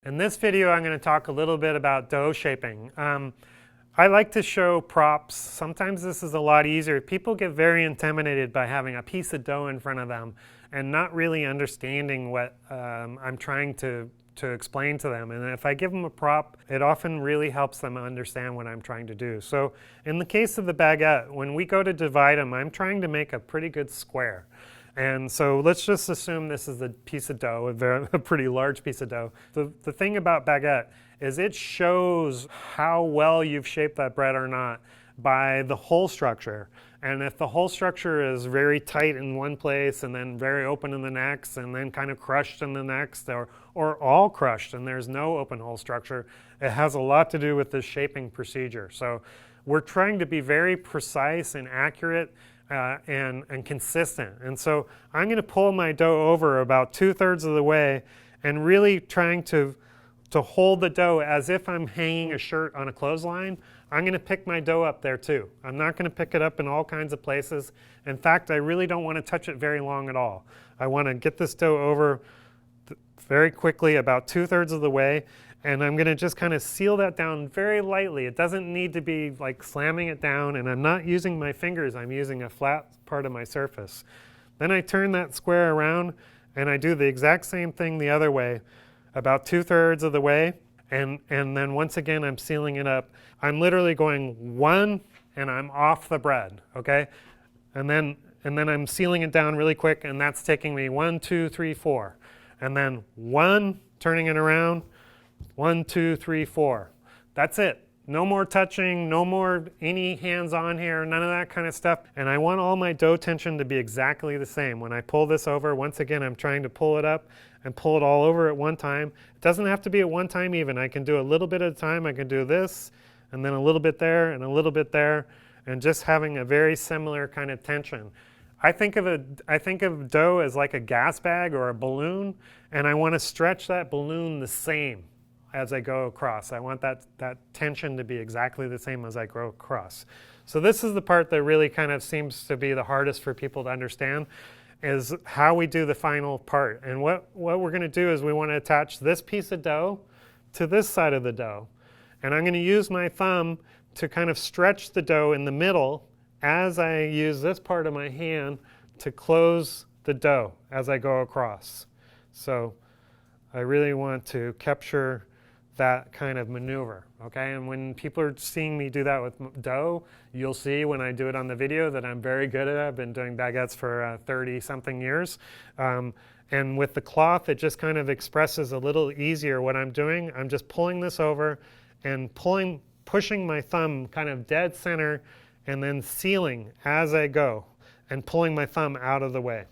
In this video, I'm going to talk a little bit about dough shaping. I like to show props. Sometimes this is a lot easier. People get very intimidated by having a piece of dough in front of them and not really understanding what I'm trying to explain to them. And if I give them a prop, it often really helps them understand what I'm trying to do. So in the case of the baguette, when we go to divide them, I'm trying to make a pretty good square. And so let's just assume this is a piece of dough, a pretty large piece of dough. The thing about baguette is it shows how well you've shaped that bread or not by the hole structure. And if the hole structure is very tight in one place and then very open in the next and then kind of crushed in the next, or all crushed and there's no open hole structure, it has a lot to do with the shaping procedure. So we're trying to be very precise and accurate and consistent. And so I'm going to pull my dough over about 2/3 of the way and really trying to hold the dough as if I'm hanging a shirt on a clothesline. I'm going to pick my dough up there too. I'm not going to pick it up in all kinds of places. In fact, I really don't want to touch it very long at all. I want to get this dough over very quickly, about 2/3 of the way, and I'm going to just kind of seal that down very lightly. It doesn't need to be like slamming it down, and I'm not using my fingers. I'm using a flat part of my surface. Then I turn that square around, and I do the exact same thing the other way, about 2/3 of the way, and then once again I'm sealing it up. I'm literally going one, and I'm off the bread, okay? And then I'm sealing it down really quick, and that's taking me 1, 2, 3, 4. And then one, turning it around, 1, 2, 3, 4. That's it. No more touching, no more any hands on here, none of that kind of stuff. And I want all my dough tension to be exactly the same. When I pull this over, once again, I'm trying to pull it up and pull it all over at one time. It doesn't have to be at one time even. I can do a little bit at a time. I can do this, and then a little bit there, and a little bit there, and just having a very similar kind of tension. I think of dough as like a gas bag or a balloon, and I want to stretch that balloon the same as I go across. I want that tension to be exactly the same as I go across. So this is the part that really kind of seems to be the hardest for people to understand, is how we do the final part. And what we're going to do is we want to attach this piece of dough to this side of the dough. And I'm going to use my thumb to kind of stretch the dough in the middle as I use this part of my hand to close the dough as I go across. So I really want to capture that kind of maneuver, okay? And when people are seeing me do that with dough, you'll see when I do it on the video that I'm very good at it. I've been doing baguettes for 30-something years. And with the cloth, it just kind of expresses a little easier what I'm doing. I'm just pulling this over and pushing my thumb kind of dead center, and then sealing as I go and pulling my thumb out of the way.